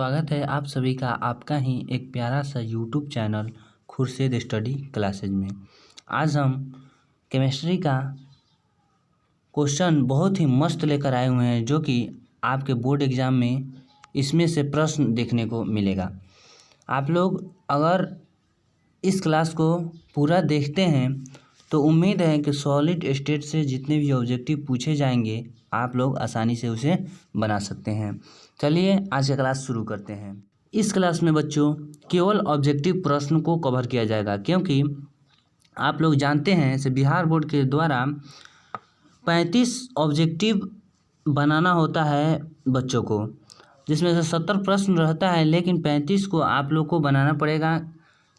स्वागत है आप सभी का आपका ही एक प्यारा सा YouTube channel Khurshid study classes में। आज हम केमिस्ट्री का क्वेश्चन बहुत ही मस्त लेकर आए हुए हैं, जो कि आपके बोर्ड एग्ज़ाम में इसमें से प्रश्न देखने को मिलेगा। आप लोग अगर इस क्लास को पूरा देखते हैं तो उम्मीद है कि सॉलिड स्टेट से जितने भी ऑब्जेक्टिव पूछे जाएंगे आप लोग आसानी से उसे बना सकते हैं। चलिए आज का क्लास शुरू करते हैं। इस क्लास में बच्चों केवल ऑब्जेक्टिव प्रश्न को कवर किया जाएगा, क्योंकि आप लोग जानते हैं से बिहार बोर्ड के द्वारा 35 ऑब्जेक्टिव बनाना होता है बच्चों को, जिसमें से 70 प्रश्न रहता है, लेकिन 35 को आप लोग को बनाना पड़ेगा।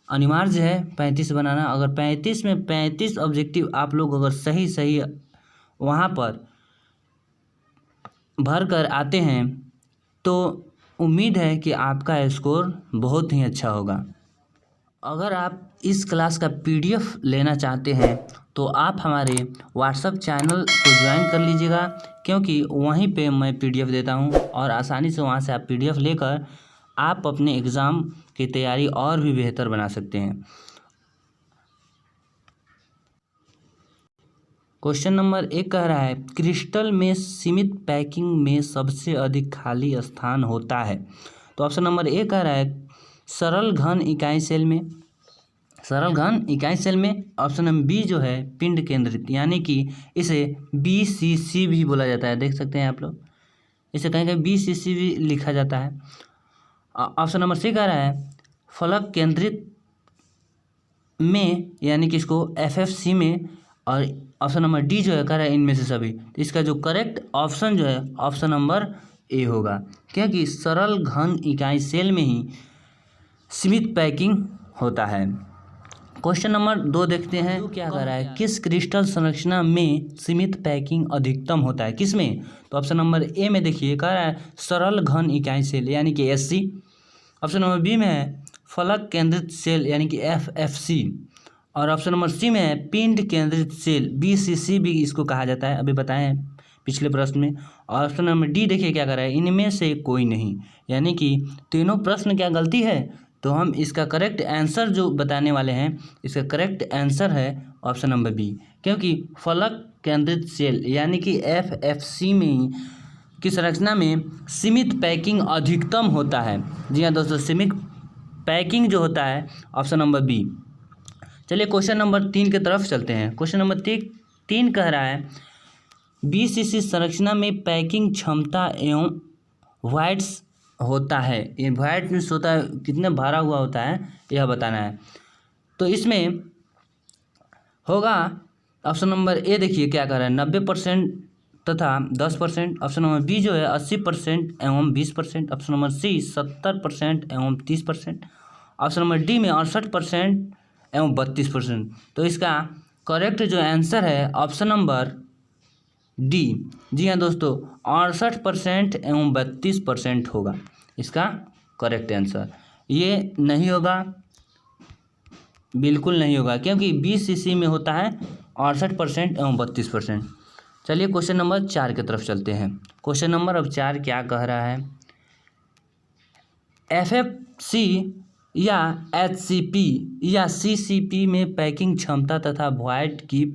अनिवार्य है 35 बनाना। अगर 35 में 35 ऑब्जेक्टिव आप लोग अगर सही वहाँ पर भर कर आते हैं तो उम्मीद है कि आपका स्कोर बहुत ही अच्छा होगा। अगर आप इस क्लास का पीडीएफ लेना चाहते हैं तो आप हमारे व्हाट्सएप चैनल को ज्वाइन कर लीजिएगा, क्योंकि वहीं पे मैं पीडीएफ देता हूं और आसानी से वहां से आप पीडीएफ लेकर आप अपने एग्ज़ाम की तैयारी और भी बेहतर बना सकते हैं। क्वेश्चन नंबर 1 कह रहा है क्रिस्टल में सीमित पैकिंग में सबसे अधिक खाली स्थान होता है। तो ऑप्शन नंबर 1 कह रहा है सरल घन इकाई सेल में, सरल घन इकाई सेल में। ऑप्शन नंबर बी जो है पिंड केंद्रित, यानी कि इसे BCC भी बोला जाता है, देख सकते हैं आप लोग, इसे कहीं कहीं BCC भी लिखा जाता है। ऑप्शन नंबर सी कह रहा है फलक केंद्रित में, यानी कि इसको FFC में। और ऑप्शन नंबर डी जो है कह रहा है इनमें से सभी। तो इसका जो करेक्ट ऑप्शन जो है ऑप्शन नंबर ए होगा, क्योंकि सरल घन इकाई सेल में ही सीमित पैकिंग होता है। क्वेश्चन नंबर 2 देखते हैं, तो क्या कह रहा है किस क्रिस्टल संरचना में सीमित पैकिंग अधिकतम होता है, किस में? तो ऑप्शन नंबर ए में देखिए कह रहा है सरल घन इकाई सेल, यानी कि SC। ऑप्शन नंबर बी में है फलक केंद्रित सेल, यानी कि FFC। और ऑप्शन नंबर सी में है पिंड केंद्रित सेल, BCC भी इसको कहा जाता है, अभी बताए हैं पिछले प्रश्न में। और ऑप्शन नंबर डी देखिए क्या कर रहा है इनमें से कोई नहीं, यानी कि तीनों प्रश्न क्या गलती है। तो हम इसका करेक्ट आंसर जो बताने वाले हैं, इसका करेक्ट आंसर है ऑप्शन नंबर बी, क्योंकि फलक केंद्रित सेल यानी कि FFC में की संरचना में सीमित पैकिंग अधिकतम होता है। जी हाँ दोस्तों, सीमित पैकिंग जो होता है ऑप्शन नंबर बी। चलिए क्वेश्चन नंबर 3 की तरफ चलते हैं। क्वेश्चन नंबर 3 कह रहा है BCC संरचना में पैकिंग क्षमता एवं वॉइड्स होता है। ये वॉइड मीन्स होता है कितने भरा हुआ होता है, यह बताना है। तो इसमें होगा ऑप्शन नंबर ए, देखिए क्या कह रहा है 90% तथा 10%। ऑप्शन नंबर बी जो है 80% एवं 20%। ऑप्शन नंबर सी 70% एवं 30%। ऑप्शन नंबर डी में 68% एवं 32%। तो इसका करेक्ट जो आंसर है ऑप्शन नंबर डी। जी हाँ दोस्तों, 68% एवं 32% होगा इसका करेक्ट आंसर। ये नहीं होगा, बिल्कुल नहीं होगा, क्योंकि BCC में होता है 68% एवं 32%। चलिए क्वेश्चन नंबर 4 की तरफ चलते हैं। क्वेश्चन नंबर अब 4 क्या कह रहा है FFC या HCP या CCP में पैकिंग क्षमता तथा वॉइड की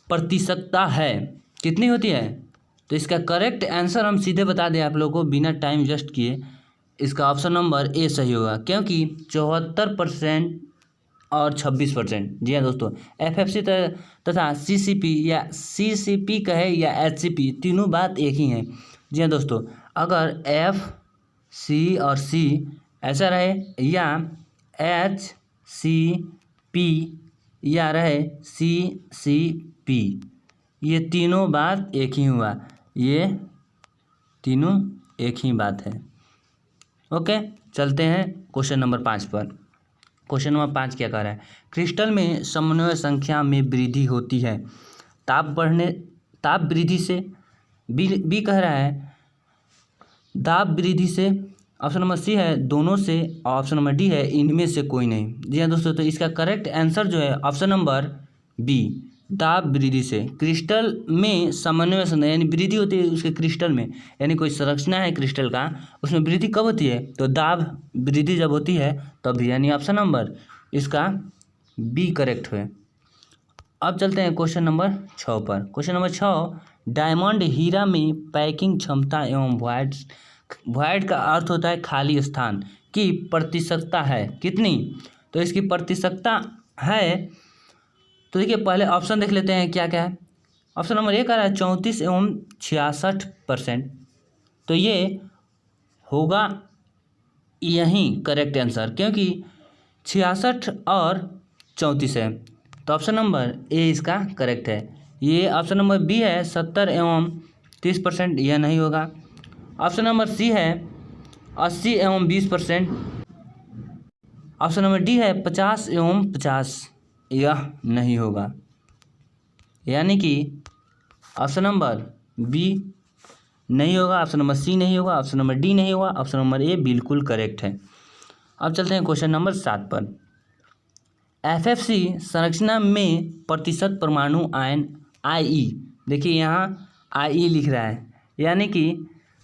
प्रतिशतता है कितनी होती है। तो इसका करेक्ट आंसर हम सीधे बता दें आप लोगों को बिना टाइम वेस्ट किए, इसका ऑप्शन नंबर ए सही होगा, क्योंकि 74% और 26%। जी हाँ दोस्तों, FFC तथा CCP या CCP कहे या HCP, तीनों बात एक ही है। जी हाँ दोस्तों, अगर FC और C ऐसा रहे या HCP या रहे CCP, ये तीनों बात एक ही हुआ, ये तीनों एक ही बात है। ओके, चलते हैं क्वेश्चन नंबर 5 पर। क्वेश्चन नंबर 5 क्या कह रहा है क्रिस्टल में समन्वय संख्या में वृद्धि होती है ताप वृद्धि से। बी कह रहा है दाब वृद्धि से। ऑप्शन नंबर सी है दोनों से। और ऑप्शन नंबर डी है इनमें से कोई नहीं। जी हाँ दोस्तों, तो इसका करेक्ट आंसर जो है ऑप्शन नंबर बी, दाब वृद्धि से। क्रिस्टल में समन्वय संरचना यानी वृद्धि होती है उसके क्रिस्टल में, यानी कोई संरचना है क्रिस्टल का, उसमें वृद्धि कब होती है? तो दाब वृद्धि जब होती है तभी, यानी ऑप्शन नंबर इसका बी करेक्ट है। अब चलते हैं क्वेश्चन नंबर 6 पर। क्वेश्चन नंबर 6, डायमंड हीरा में पैकिंग क्षमता एवं वॉइड का अर्थ होता है खाली स्थान की प्रतिशतता है कितनी? तो इसकी प्रतिशतता है, तो देखिए पहले ऑप्शन देख लेते हैं क्या क्या है। ऑप्शन नंबर 1 आ रहा है 34 एवं 66%, तो ये होगा यही करेक्ट आंसर, क्योंकि 66 और 34 है, तो ऑप्शन नंबर ए इसका करेक्ट है। ये ऑप्शन नंबर बी है 70 एवं 30%, यह नहीं होगा। ऑप्शन नंबर सी है 80 एवं 20%। ऑप्शन नंबर डी है 50 एवं 50, यह नहीं होगा, यानी कि ऑप्शन नंबर बी नहीं होगा, ऑप्शन नंबर सी नहीं होगा, ऑप्शन नंबर डी नहीं होगा, ऑप्शन नंबर ए बिल्कुल करेक्ट है। अब चलते हैं क्वेश्चन नंबर 7 पर। एफएफसी संरचना में प्रतिशत परमाणु आयन आई, देखिए यहाँ आई लिख रहा है, यानी कि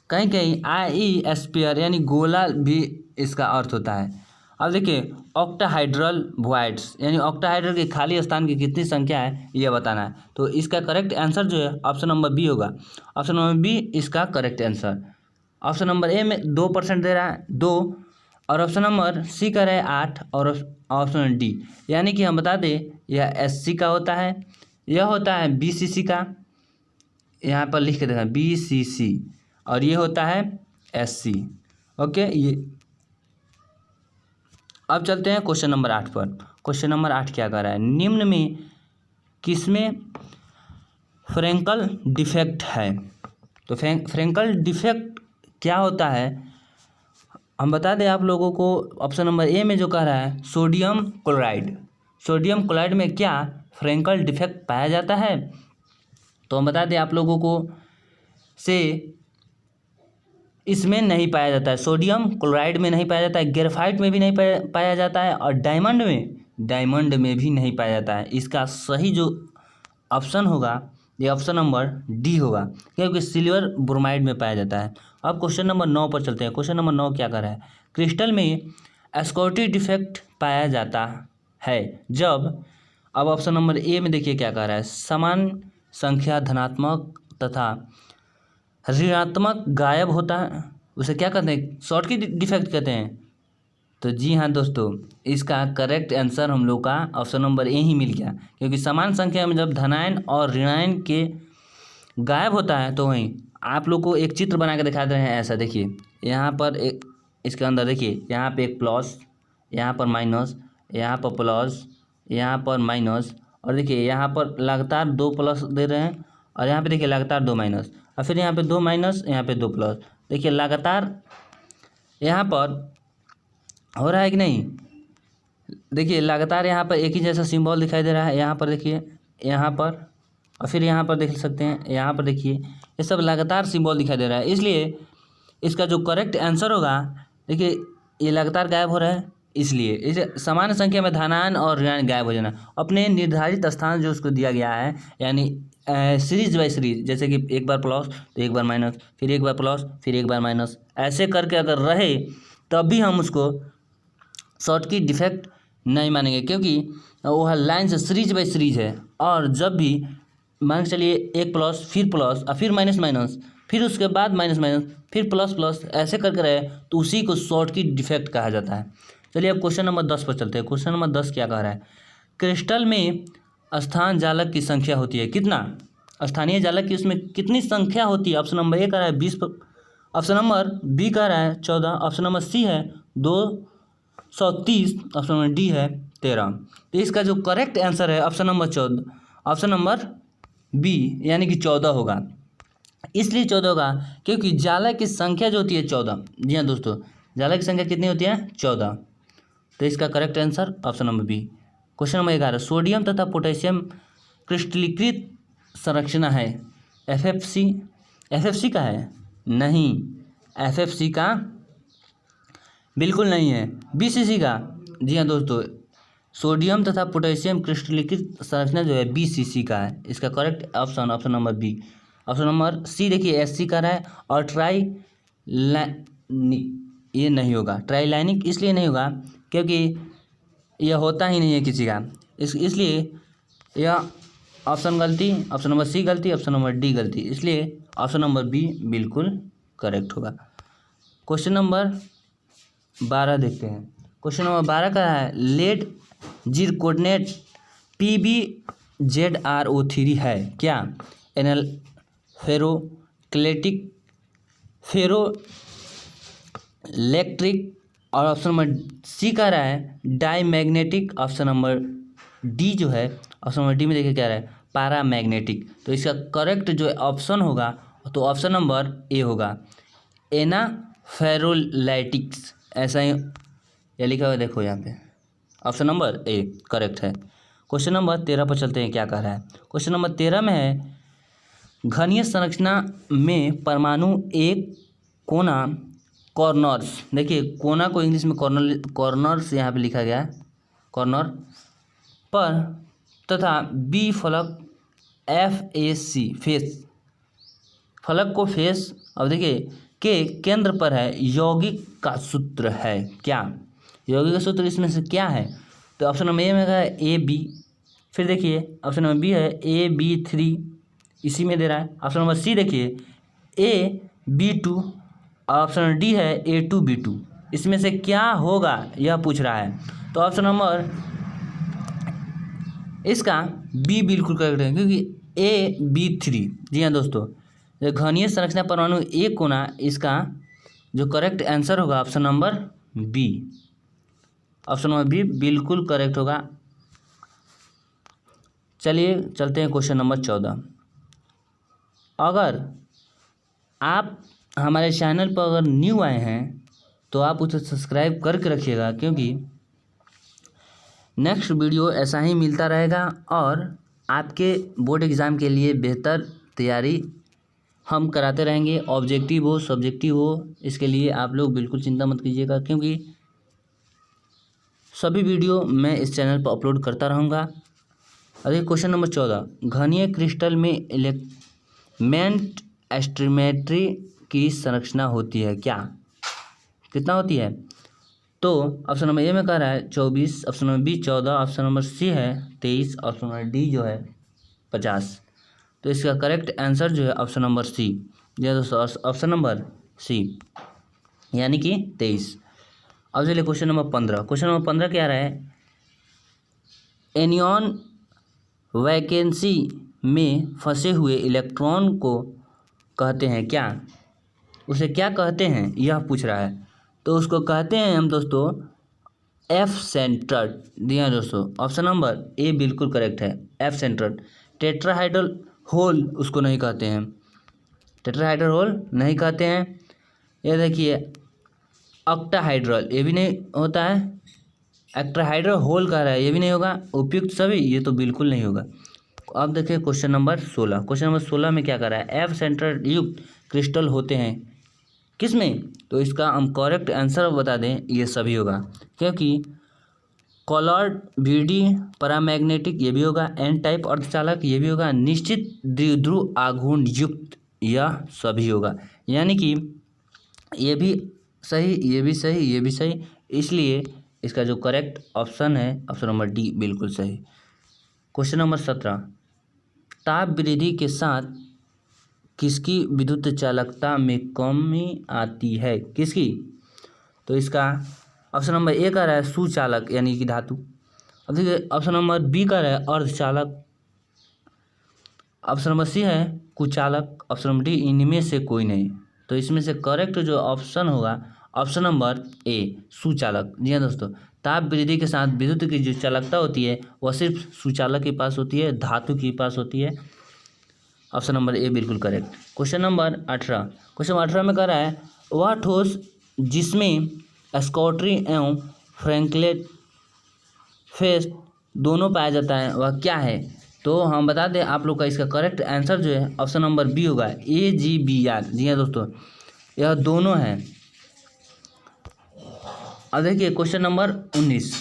कहीं कहीं आई स्फीयर यानी गोला भी इसका अर्थ होता है। अब देखिए ऑक्टाहाइड्रल वॉइड्स यानी ऑक्टाहाइड्रल के खाली स्थान की कितनी संख्या है यह बताना है, तो इसका करेक्ट आंसर जो है ऑप्शन नंबर बी होगा। ऑप्शन नंबर बी इसका correct answer. Option number A में 2% दे रहा है 2, और ऑप्शन नंबर सी का रहा है 8, और ऑप्शन डी, यानी कि हम बता दें यह एससी का होता है, यह होता है बीसीसी का, यहाँ पर लिख के देखा बीसीसी, और ये होता है एससी। ओके, ये अब चलते हैं क्वेश्चन नंबर 8 पर। क्वेश्चन नंबर 8 क्या कर रहा है? निम्न में किसमें फ्रेंकल डिफेक्ट है? तो फ्रेंकल डिफेक्ट क्या होता है हम बता दें आप लोगों को। ऑप्शन नंबर ए में जो कह रहा है सोडियम क्लोराइड, सोडियम क्लोराइड में क्या फ्रेंकल डिफेक्ट पाया जाता है? तो हम बता दें आप लोगों को से इसमें नहीं पाया जाता है, सोडियम क्लोराइड में नहीं पाया जाता है, ग्रेफाइट में भी नहीं पाया जाता है, और डायमंड में भी नहीं पाया जाता है। इसका सही जो ऑप्शन होगा ये ऑप्शन नंबर डी होगा, क्योंकि सिल्वर ब्रोमाइड में पाया जाता है। अब क्वेश्चन नंबर 9 पर चलते हैं। क्वेश्चन नंबर 9 क्या कर रहा है? क्रिस्टल में एस्कोर्टी डिफेक्ट पाया जाता है जब, अब ऑप्शन नंबर ए में देखिए क्या कह रहा है, समान संख्या धनात्मक तथा ऋणात्मक गायब होता है, उसे क्या कहते हैं? शॉर्टकी डिफेक्ट कहते हैं। तो जी हाँ दोस्तों, इसका करेक्ट आंसर हम लोग का ऑप्शन नंबर ए ही मिल गया, क्योंकि समान संख्या में जब धनायन और ऋणायन के गायब होता है तो वहीं आप लोग को एक चित्र बना के दिखा दे रहे हैं। ऐसा देखिए यहाँ पर एक, इसके अंदर देखिए यहाँ पे एक प्लस, यहाँ पर माइनस, यहाँ पर प्लस, यहाँ पर माइनस, और देखिए यहाँ पर लगातार 2 प्लस दे रहे हैं, और यहाँ पे देखिए लगातार 2 माइनस, और फिर यहाँ पे 2 माइनस, यहाँ पे 2 प्लस। देखिए लगातार यहाँ पर हो रहा है कि नहीं? देखिए लगातार यहाँ पर एक ही जैसा सिंबल दिखाई दे रहा है, यहाँ पर देखिए, यहाँ पर, और फिर यहाँ पर देख सकते हैं, यहाँ पर देखिए, ये सब लगातार सिंबल दिखाई दे रहा है। इसलिए इसका जो करेक्ट आंसर होगा, देखिए ये लगातार गायब हो रहा है, इसलिए इसे समान संख्या में धनायन और ऋणायन गायब हो जाना, अपने निर्धारित स्थान जो उसको दिया गया है, यानी सीरीज बाय सीरीज, जैसे कि एक बार प्लस तो एक बार माइनस, फिर एक बार प्लस फिर एक बार माइनस, ऐसे करके अगर रहे तभी हम उसको शॉर्टकी डिफेक्ट नहीं मानेंगे, क्योंकि वो लाइन से सीरीज बाय सीरीज है। और जब भी मान के चलिए एक प्लस फिर प्लस और फिर माइनस माइनस, फिर उसके बाद माइनस माइनस, फिर प्लस प्लस, ऐसे करके रहे तो उसी को शॉर्टकी डिफेक्ट कहा जाता है। चलिए अब क्वेश्चन नंबर 10 पर चलते हैं। क्वेश्चन नंबर 10 क्या कह रहा है? क्रिस्टल में स्थान जालक की संख्या होती है कितना? स्थानीय जालक की उसमें कितनी संख्या होती है? ऑप्शन नंबर ए कह रहा है 20, ऑप्शन नंबर बी कह रहा है 14, ऑप्शन नंबर सी है 230, ऑप्शन नंबर डी है 13। तो इसका जो करेक्ट आंसर है option number 14, option number B, यानी कि 14 होगा। इसलिए 14 होगा क्योंकि जालक की संख्या जो होती है 14। जी हाँ दोस्तों, जालक की संख्या कितनी होती है? 14। तो इसका correct answer option number B. Question number 11, sodium तथा पोटेशियम क्रिस्टलीकृत संरचना है एफएफसी का है? नहीं, एफएफसी का बिल्कुल नहीं है, बीसीसी का। जी हाँ दोस्तों, सोडियम तथा पोटेशियम क्रिस्टलीकृत संरचना जो है BCC का है। इसका correct option number B. Option number C देखिए SC का रहा है। और ये नहीं होगा, ट्राइलाइनिक इसलिए नहीं होगा क्योंकि यह होता ही नहीं है किसी का, इसलिए यह ऑप्शन गलती, ऑप्शन नंबर सी गलती, ऑप्शन नंबर डी गलती, इसलिए ऑप्शन नंबर बी बिल्कुल करेक्ट होगा। क्वेश्चन नंबर 12 देखते हैं। क्वेश्चन नंबर 12 का है लेड जिरकोनेट PbZrO3 है क्या? एनल फेरोक्लेटिक फेरोइलेक्ट्रिक। और ऑप्शन नंबर सी का रहा है डाईमैग्नेटिक। ऑप्शन नंबर डी जो है, ऑप्शन नंबर डी में देखिए क्या रहा है पैरामैग्नेटिक। तो इसका करेक्ट जो ऑप्शन होगा तो ऑप्शन नंबर ए होगा एना फेरोलाइटिक्स, ऐसा ही ये लिखा हुआ देखो यहाँ पे, ऑप्शन नंबर ए करेक्ट है। क्वेश्चन नंबर 13 पर चलते हैं, क्या कह रहा है। क्वेश्चन नंबर 13 में है घनीय संरचना में परमाणु एक कोना कॉर्नर्स, देखिए कोना को इंग्लिश में कॉर्नर्स यहाँ पे लिखा गया है, कॉर्नर पर तथा बी फलक FAC फेस, फलक को फेस। अब देखिए के केंद्र पर है यौगिक का सूत्र है क्या? यौगिक का सूत्र इसमें से क्या है? तो ऑप्शन नंबर ए में है AB। फिर देखिए ऑप्शन नंबर बी है AB3, इसी में दे रहा है। ऑप्शन नंबर सी देखिए AB2, ऑप्शन नंबर डी है A2B2। इसमें से क्या होगा यह पूछ रहा है। तो ऑप्शन नंबर इसका बी बिल्कुल करेक्ट है क्योंकि AB3, जी हाँ दोस्तों, घनीय संरचना परमाणु एक कोना, इसका जो करेक्ट आंसर होगा option number B. Option number B बिल्कुल करेक्ट होगा। चलिए चलते हैं क्वेश्चन नंबर 14। अगर आप हमारे चैनल पर अगर न्यू आए हैं तो आप उसे सब्सक्राइब करके रखिएगा क्योंकि नेक्स्ट वीडियो ऐसा ही मिलता रहेगा और आपके बोर्ड एग्ज़ाम के लिए बेहतर तैयारी हम कराते रहेंगे। ऑब्जेक्टिव हो सब्जेक्टिव हो, इसके लिए आप लोग बिल्कुल चिंता मत कीजिएगा क्योंकि सभी वीडियो मैं इस चैनल पर अपलोड करता रहूँगा। अरे क्वेश्चन नंबर 14, घनीय क्रिस्टल में एलिमेंट एस्ट्रीमेट्री की संरचना होती है क्या? कितना होती है? तो ऑप्शन नंबर ए में कह रहा है 24, option number B 14, option number C है 23, ऑप्शन नंबर डी जो है 50। तो इसका करेक्ट आंसर जो है ऑप्शन नंबर सी, जी दोस्तों ऑप्शन नंबर सी यानी कि 23। अब चलिए क्वेश्चन नंबर 15। क्वेश्चन नंबर 15 क्या रहा है एनियन वैकेंसी में फंसे हुए इलेक्ट्रॉन को कहते हैं क्या? उसे क्या कहते हैं यह पूछ रहा है। तो उसको कहते हैं हम दोस्तों F सेंटर्ड। जी हाँ दोस्तों, ऑप्शन नंबर ए बिल्कुल करेक्ट है, F सेंटर्ड। टेट्राहाइड्रल होल उसको नहीं कहते हैं, टेट्राहाइड्रल होल नहीं कहते हैं। ये देखिए ऑक्टाहाइड्रल, ये भी नहीं होता है। एक्ट्राहाइड्रल होल कह रहा है, ये भी नहीं होगा। उपयुक्त सभी, ये तो बिल्कुल नहीं होगा। अब देखिए क्वेश्चन नंबर 16। क्वेश्चन नंबर 16 में क्या कर रहा है F सेंटर्ड युक्त क्रिस्टल होते हैं किसमें? तो इसका हम करेक्ट आंसर बता दें, ये सभी होगा क्योंकि कॉलर्ड VD पैरामैग्नेटिक ये भी होगा, एन टाइप अर्धचालक ये भी होगा, निश्चित द्विध्रुव आघूर्ण युक्त यह सभी होगा। यानी कि ये भी सही, ये भी सही, ये भी सही, इसलिए इसका जो करेक्ट ऑप्शन है ऑप्शन नंबर डी बिल्कुल सही। क्वेश्चन नंबर 17, ताप वृद्धि के साथ किसकी विद्युत चालकता में कमी आती है? किसकी? तो इसका ऑप्शन नंबर ए का रहा है सुचालक यानी कि धातु। अब देखिए ऑप्शन नंबर बी का रहा है अर्धचालक, ऑप्शन नंबर सी है कुचालक, ऑप्शन नंबर डी इनमें से कोई नहीं। तो इसमें से करेक्ट जो ऑप्शन होगा ऑप्शन नंबर ए सुचालक। जी हाँ दोस्तों, ताप वृद्धि के साथ विद्युत की जो चालकता होती है वह सिर्फ सुचालक के पास होती है, धातु के पास होती है। ऑप्शन नंबर ए बिल्कुल correct. Question number 18। Question number 18 में कह रहा है वह ठोस जिसमें स्कॉटरी एवं फ्रैंकलेट फेस दोनों पाया जाता है वह क्या है? तो हम बता दें आप लोग का इसका करेक्ट आंसर जो है ऑप्शन नंबर बी होगा AgBr। जी हाँ दोस्तों, यह दोनों हैं। अब देखिए क्वेश्चन नंबर 19।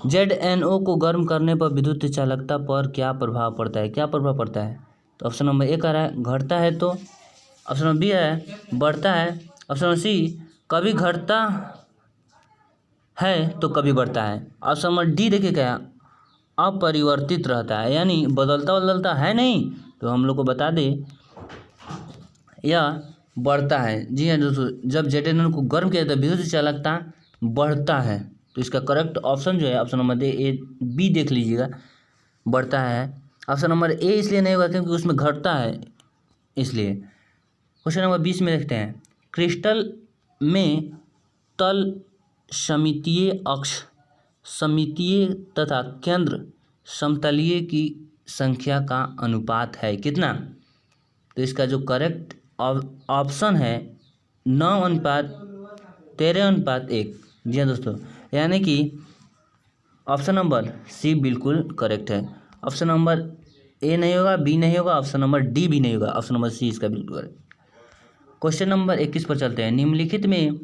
ZNO को गर्म करने पर विद्युत चालकता पर क्या प्रभाव पड़ता है? क्या प्रभाव पड़ता है? तो ऑप्शन नंबर ए कह रहा है घटता है, तो ऑप्शन नंबर बी है बढ़ता है, ऑप्शन नंबर सी कभी घटता है तो कभी बढ़ता है, ऑप्शन नंबर डी देखिए क्या अपरिवर्तित रहता है, यानी बदलता है नहीं, तो हम लोग को बता दें यह बढ़ता है। जी हाँ दोस्तों, जब ZNO को गर्म किया जाता है विद्युत चालकता बढ़ता है, तो इसका करेक्ट ऑप्शन जो है ऑप्शन नंबर ए बी देख लीजिएगा, बढ़ता है। ऑप्शन नंबर ए इसलिए नहीं होगा क्योंकि उसमें घटता है, इसलिए। क्वेश्चन नंबर 20 में देखते हैं, क्रिस्टल में तल सममितीय अक्ष सममितीय तथा केंद्र समतलीय की संख्या का अनुपात है कितना? तो इसका जो करेक्ट ऑप्शन है 9:13:1। जी हाँ दोस्तों, यानी कि ऑप्शन नंबर सी बिल्कुल करेक्ट है। ऑप्शन नंबर ए नहीं होगा, बी नहीं होगा, ऑप्शन नंबर डी भी नहीं होगा, ऑप्शन नंबर सी इसका बिल्कुल करेक्ट। क्वेश्चन नंबर 21 पर चलते हैं, निम्नलिखित में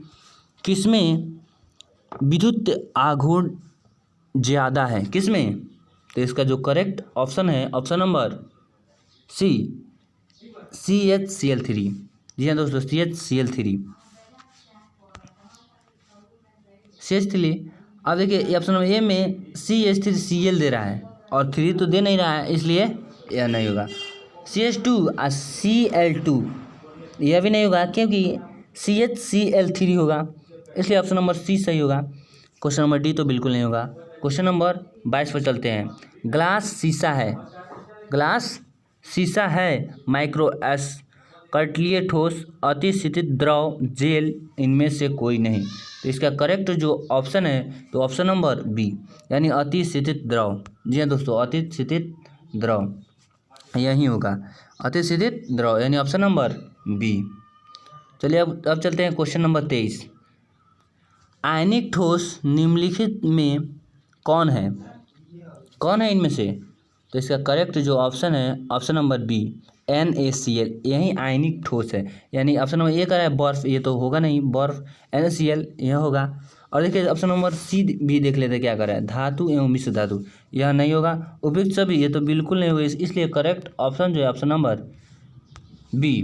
किसमें विद्युत आघूर्ण ज़्यादा है? किसमें? तो इसका जो करेक्ट ऑप्शन है ऑप्शन नंबर सी CHCl3। जी हाँ दोस्तों, CHCl3। अब देखिए ऑप्शन नंबर ए में CH3Cl दे रहा है और 3 तो दे नहीं रहा है, इसलिए यह नहीं होगा। CH2 और Cl2 यह भी नहीं होगा क्योंकि CHCl3 होगा, इसलिए ऑप्शन नंबर सी सही होगा। क्वेश्चन नंबर डी तो बिल्कुल नहीं होगा। क्वेश्चन नंबर 22 पर चलते हैं, ग्लास शीशा है माइक्रो एस कटलीय ठोस अतिस्थितित द्रव जेल इनमें से कोई नहीं, तो इसका करेक्ट जो ऑप्शन है तो ऑप्शन नंबर बी, यानी अतिस्थितित द्रव। जी हाँ दोस्तों, अतिस्थितित द्रव यही होगा, अतिस्थितित द्रव यानी ऑप्शन नंबर बी। चलिए अब चलते हैं क्वेश्चन नंबर 23, आयनिक ठोस निम्नलिखित में कौन है इनमें से? तो इसका करेक्ट जो ऑप्शन है ऑप्शन नंबर बी NaCl, यही आयनिक ठोस है, यानी ऑप्शन नंबर ए का है बर्फ, ये तो होगा नहीं, बर्फ NaCl यह होगा। और देखिए ऑप्शन नंबर सी भी देख लेते क्या कर रहा है, धातु एवं मिश्र धातु, यह नहीं होगा। उपयुक्त सभी ये तो बिल्कुल नहीं होगा, इसलिए करेक्ट ऑप्शन जो है ऑप्शन नंबर बी।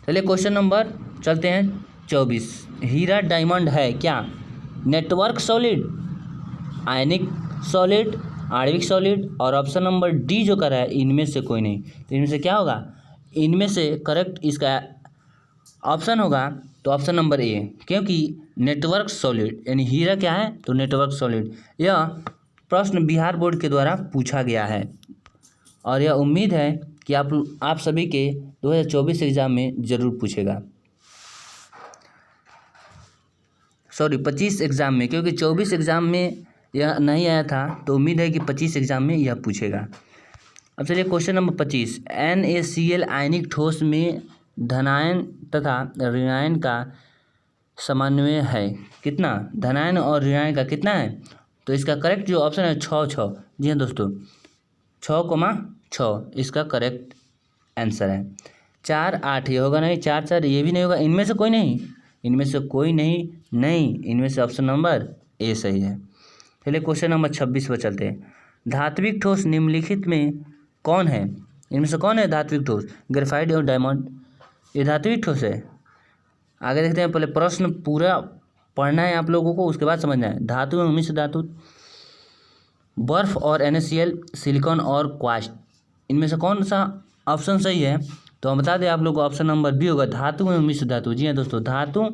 चलिए क्वेश्चन नंबर चलते हैं 24, हीरा डायमंड है क्या? नेटवर्क सॉलिड, आयनिक सॉलिड, आणविक सॉलिड, और ऑप्शन नंबर डी जो कर रहा है इनमें से कोई नहीं, तो इनमें से क्या होगा? इनमें से करेक्ट इसका ऑप्शन होगा तो ऑप्शन नंबर ए, क्योंकि नेटवर्क सॉलिड यानी हीरा क्या है तो नेटवर्क सॉलिड। यह प्रश्न बिहार बोर्ड के द्वारा पूछा गया है और यह उम्मीद है कि आप सभी के 2024 एग्ज़ाम में ज़रूर पूछेगा, सॉरी 25 एग्ज़ाम में, क्योंकि 24 एग्ज़ाम में यह नहीं आया था, तो उम्मीद है कि 25 एग्ज़ाम में यह पूछेगा। अब चलिए क्वेश्चन नंबर 25, NaCl आयनिक ठोस में धनायन तथा ऋणायन का समन्वय है कितना? धनायन और ऋणायन का कितना है? तो इसका करेक्ट जो ऑप्शन है 6। जी हाँ दोस्तों, 6,6 इसका करेक्ट आंसर है। 4, 8 ये होगा नहीं, 4, 4 ये भी नहीं होगा, इनमें से कोई नहीं, इनमें से ऑप्शन नंबर ए सही है। चलिए क्वेश्चन नंबर 26 पर चलते हैं, धात्विक ठोस निम्नलिखित में कौन है? इनमें से कौन है धात्विक ठोस? ग्रेफाइट और डायमंड, ये धात्विक ठोस है। आगे देखते हैं, पहले प्रश्न पूरा पढ़ना है आप लोगों को, उसके बाद समझना है। धातु एवं मिश्र धातु, बर्फ और NaCl, सिलिकॉन और क्वार्ट्ज, इनमें से कौन सा ऑप्शन सही है? तो हम बता दें आप लोग को ऑप्शन नंबर बी होगा, धातु एवं मिश्र धातु। जी हाँ दोस्तों, धातु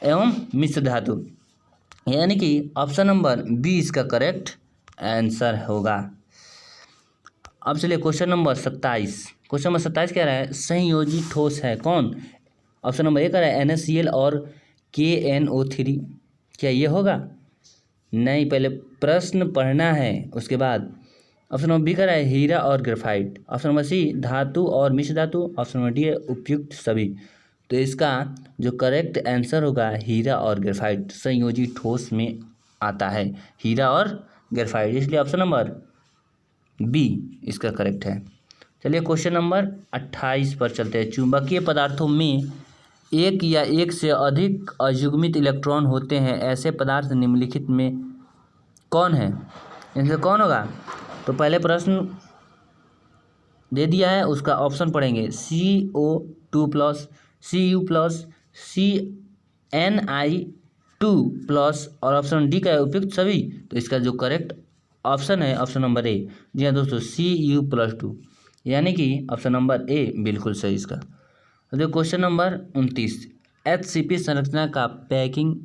एवं मिश्र धातु, यानी कि ऑप्शन नंबर बी इसका करेक्ट आंसर होगा। अब चलिए क्वेश्चन नंबर 27, क्वेश्चन नंबर 27 कह रहा है संयोजी ठोस है कौन? ऑप्शन नंबर ए कह रहा है NaCl और KNO3, क्या ये होगा? नहीं, पहले प्रश्न पढ़ना है उसके बाद। ऑप्शन नंबर बी कह रहा है हीरा और ग्रेफाइट, ऑप्शन नंबर सी धातु और मिश्र धातु, ऑप्शन नंबर डी है उपयुक्त सभी। तो इसका जो करेक्ट आंसर होगा हीरा और ग्रेफाइट संयोजी ठोस में आता है, हीरा और ग्रेफाइट, इसलिए ऑप्शन नंबर बी इसका करेक्ट है। चलिए क्वेश्चन नंबर 28 पर चलते हैं, चुंबकीय पदार्थों में एक या एक से अधिक अयुग्मित इलेक्ट्रॉन होते हैं, ऐसे पदार्थ निम्नलिखित में कौन है? इनसे कौन होगा? तो पहले प्रश्न दे दिया है, उसका ऑप्शन पढ़ेंगे। CO2+, Cu+, CNI2+, और ऑप्शन डी का है उपयुक्त सभी। तो इसका जो करेक्ट ऑप्शन है ऑप्शन नंबर ए। जी हाँ दोस्तों, Cu+2, यानी कि ऑप्शन नंबर ए बिल्कुल सही इसका। तो क्वेश्चन नंबर 29, HCP संरचना का पैकिंग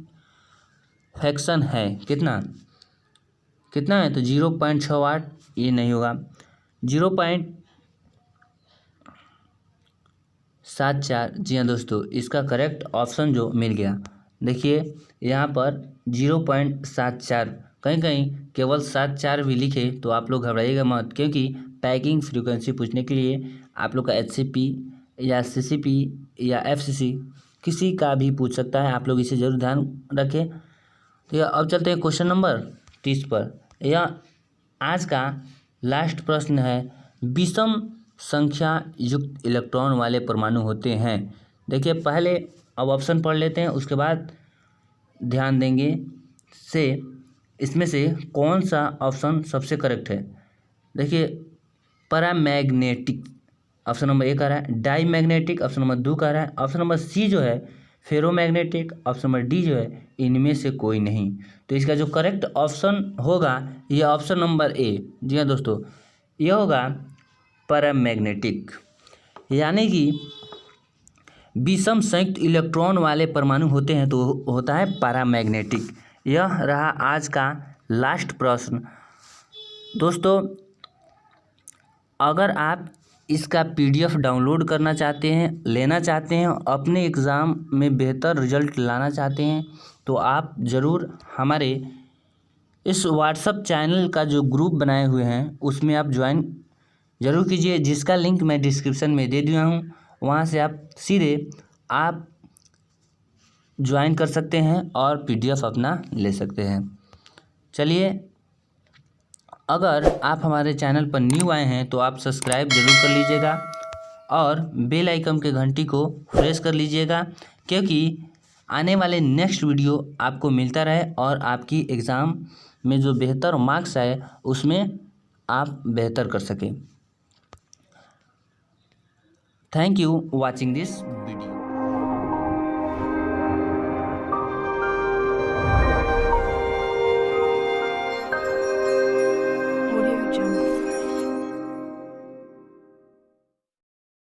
फ्रैक्शन है कितना? कितना है? तो 0.68, ये नहीं होगा। 0.74, जी हाँ दोस्तों, इसका करेक्ट ऑप्शन जो मिल गया। देखिए यहाँ पर 0.74, कहीं कहीं केवल 74 भी लिखे तो आप लोग घबराइएगा मत, क्योंकि पैकिंग फ्रीक्वेंसी पूछने के लिए आप लोग का HCP या CCP या FCC किसी का भी पूछ सकता है, आप लोग इसे जरूर ध्यान रखें। ठीक है, अब चलते हैं क्वेश्चन नंबर 30 पर। यह आज का लास्ट प्रश्न है, विषम संख्या युक्त इलेक्ट्रॉन वाले परमाणु होते हैं। देखिए पहले अब ऑप्शन पढ़ लेते हैं, उसके बाद ध्यान देंगे से इसमें से कौन सा ऑप्शन सबसे करेक्ट है। देखिए पैरामैग्नेटिक ऑप्शन नंबर ए कह रहा है, डाई मैग्नेटिक ऑप्शन नंबर 2 कह रहा है, ऑप्शन नंबर सी जो है फेरोमैग्नेटिक, ऑप्शन नंबर डी जो है इनमें से कोई नहीं। तो इसका जो करेक्ट ऑप्शन होगा ये ऑप्शन नंबर ए। जी हाँ दोस्तों, यह होगा पैरामैग्नेटिक, यानी कि विषम संयुक्त इलेक्ट्रॉन वाले परमाणु होते हैं तो होता है पैरामैग्नेटिक। यह रहा आज का लास्ट प्रश्न। दोस्तों अगर आप इसका PDF डाउनलोड करना चाहते हैं, लेना चाहते हैं, अपने एग्ज़ाम में बेहतर रिजल्ट लाना चाहते हैं, तो आप ज़रूर हमारे इस व्हाट्सएप चैनल का जो ग्रुप बनाए हुए हैं उसमें आप ज्वाइन ज़रूर कीजिए, जिसका लिंक मैं डिस्क्रिप्शन में दे दिया हूँ। वहाँ से आप सीधे आप ज्वाइन कर सकते हैं और PDF अपना ले सकते हैं। चलिए, अगर आप हमारे चैनल पर न्यू आए हैं तो आप सब्सक्राइब जरूर कर लीजिएगा और बेल आइकन के घंटी को प्रेस कर लीजिएगा, क्योंकि आने वाले नेक्स्ट वीडियो आपको मिलता रहे और आपकी एग्ज़ाम में जो बेहतर मार्क्स आए उसमें आप बेहतर कर सकें। Thank you watching this video. Audio Jungle.